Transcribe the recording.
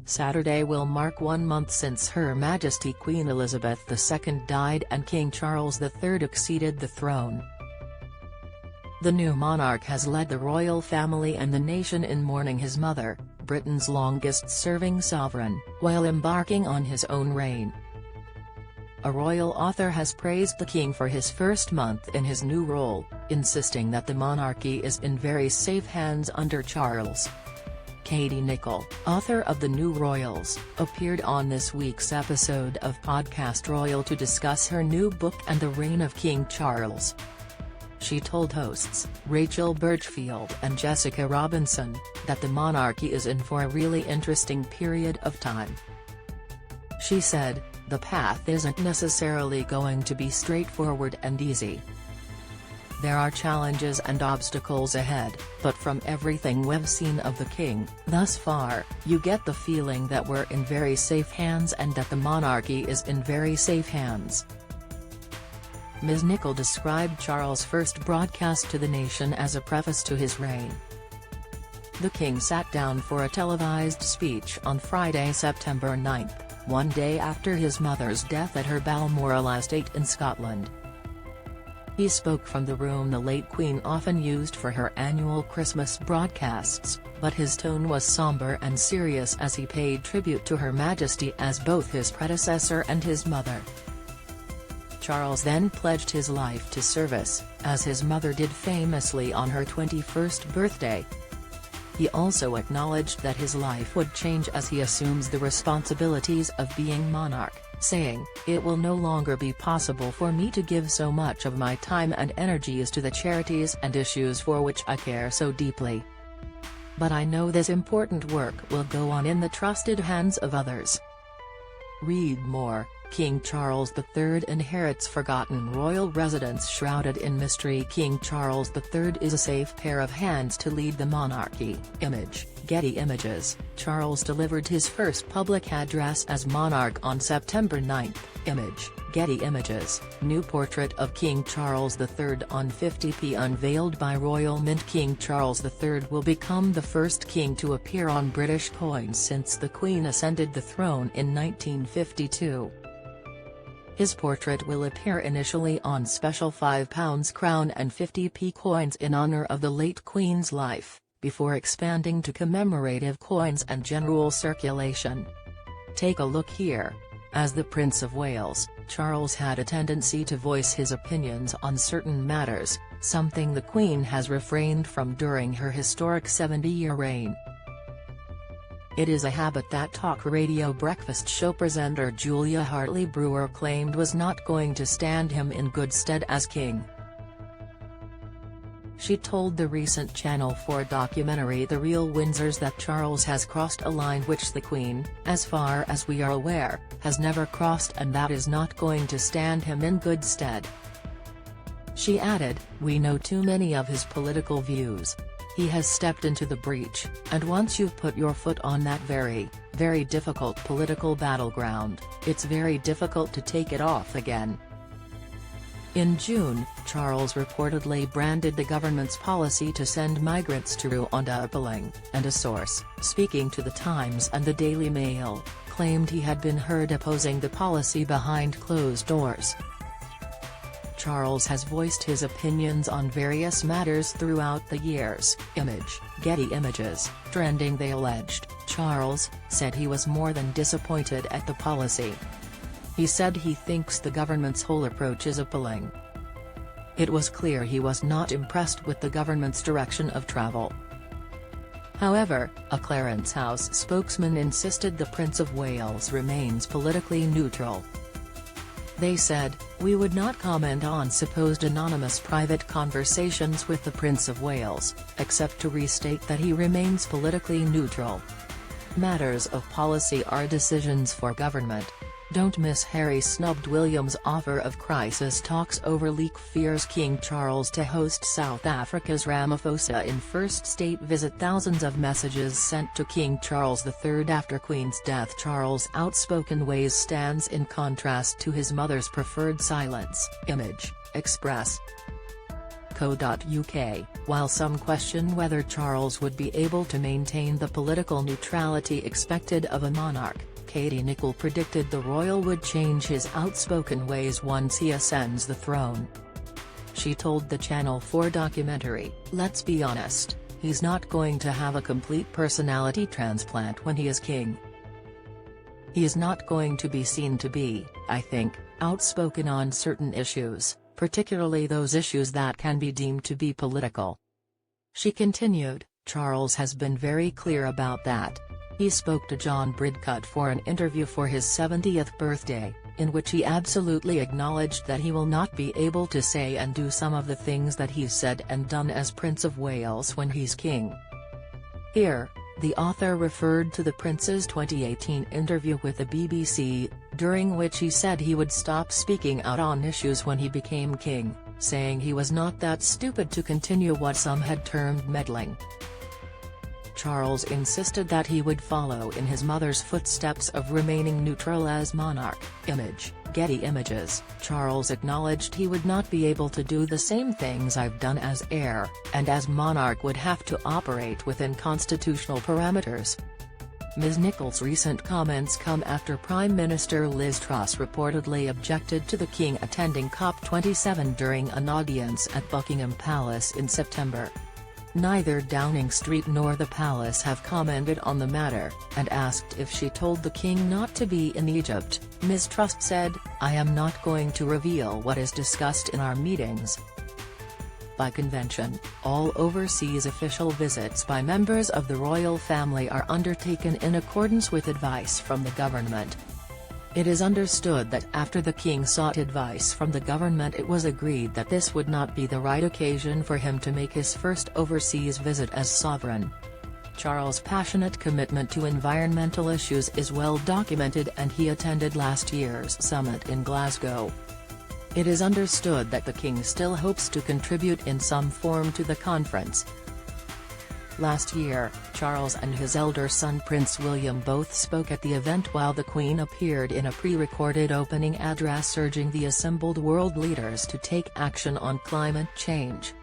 Saturday will mark 1 month since Her Majesty Queen Elizabeth II died and King Charles III acceded the throne. The new monarch has led the royal family and the nation in mourning his mother, Britain's longest-serving sovereign, while embarking on his own reign. A royal author has praised the king for his first month in his new role, insisting that the monarchy is in very safe hands under Charles. Katie Nicholl, author of The New Royals, appeared on this week's episode of Podcast Royal to discuss her new book and the reign of King Charles. She told hosts, Rachel Birchfield and Jessica Robinson, that the monarchy is in for a really interesting period of time. She said, "The path isn't necessarily going to be straightforward and easy. There are challenges and obstacles ahead, but from everything we've seen of the king, thus far, you get the feeling that we're in very safe hands and that the monarchy is in very safe hands." Ms. Nicholl described Charles' first broadcast to the nation as a preface to his reign. The king sat down for a televised speech on Friday, September 9, one day after his mother's death at her Balmoral estate in Scotland. He spoke from the room the late Queen often used for her annual Christmas broadcasts, but his tone was somber and serious as he paid tribute to Her Majesty as both his predecessor and his mother. Charles then pledged his life to service, as his mother did famously on her 21st birthday. He also acknowledged that his life would change as he assumes the responsibilities of being monarch, saying, "It will no longer be possible for me to give so much of my time and energies to the charities and issues for which I care so deeply. But I know this important work will go on in the trusted hands of others." Read more. King Charles III inherits forgotten royal residence shrouded in mystery. King Charles III is a safe pair of hands to lead the monarchy. Image, Getty Images. Charles delivered his first public address as monarch on September 9. Image, Getty Images. New portrait of King Charles III on 50p unveiled by Royal Mint. King Charles III will become the first king to appear on British coins since the Queen ascended the throne in 1952. His portrait will appear initially on special £5 crown and 50p coins in honour of the late Queen's life, before expanding to commemorative coins and general circulation. Take a look here. As the Prince of Wales, Charles had a tendency to voice his opinions on certain matters, something the Queen has refrained from during her historic 70-year reign. It is a habit that talk radio breakfast show presenter Julia Hartley-Brewer claimed was not going to stand him in good stead as king. She told the recent Channel 4 documentary The Real Windsors that Charles has crossed a line which the Queen, as far as we are aware, has never crossed, and that is not going to stand him in good stead. She added, "We know too many of his political views. He has stepped into the breach, and once you've put your foot on that very, very difficult political battleground, it's very difficult to take it off again." In June, Charles reportedly branded the government's policy to send migrants to Rwanda appalling, and a source, speaking to The Times and the Daily Mail, claimed he had been heard opposing the policy behind closed doors. Charles has voiced his opinions on various matters throughout the years. Image, Getty Images. Trending. They alleged, Charles said he was more than disappointed at the policy. He said he thinks the government's whole approach is appalling. It was clear he was not impressed with the government's direction of travel. However, a Clarence House spokesman insisted the Prince of Wales remains politically neutral. They said, "We would not comment on supposed anonymous private conversations with the Prince of Wales, except to restate that he remains politically neutral. Matters of policy are decisions for government." Don't miss Harry snubbed William's offer of crisis talks over leak. Fears King Charles to host South Africa's Ramaphosa in first state visit. Thousands of messages sent to King Charles III after Queen's death. Charles' outspoken ways stands in contrast to his mother's preferred silence. Image, Express. while some question whether Charles would be able to maintain the political neutrality expected of a monarch. Katie Nicholl predicted the royal would change his outspoken ways once he ascends the throne. She told the Channel 4 documentary, "Let's be honest, he's not going to have a complete personality transplant when he is king. He is not going to be seen to be, I think, outspoken on certain issues, particularly those issues that can be deemed to be political." She continued, "Charles has been very clear about that. He spoke to John Bridcut for an interview for his 70th birthday, in which he absolutely acknowledged that he will not be able to say and do some of the things that he's said and done as Prince of Wales when he's king." Here, the author referred to the Prince's 2018 interview with the BBC, during which he said he would stop speaking out on issues when he became king, saying he was not that stupid to continue what some had termed meddling. Charles insisted that he would follow in his mother's footsteps of remaining neutral as monarch. Image, Getty Images. Charles acknowledged he would not be able to do the same things I've done as heir, and as monarch would have to operate within constitutional parameters. Ms. Nicholl's recent comments come after Prime Minister Liz Truss reportedly objected to the King attending COP27 during an audience at Buckingham Palace in September. Neither Downing Street nor the palace have commented on the matter, and asked if she told the king not to be in Egypt, Ms. Truss said, "I am not going to reveal what is discussed in our meetings." By convention, all overseas official visits by members of the royal family are undertaken in accordance with advice from the government. It is understood that after the king sought advice from the government, it was agreed that this would not be the right occasion for him to make his first overseas visit as sovereign. Charles' passionate commitment to environmental issues is well documented, and he attended last year's summit in Glasgow. It is understood that the king still hopes to contribute in some form to the conference. Last year, Charles and his elder son Prince William both spoke at the event, while the Queen appeared in a pre-recorded opening address urging the assembled world leaders to take action on climate change.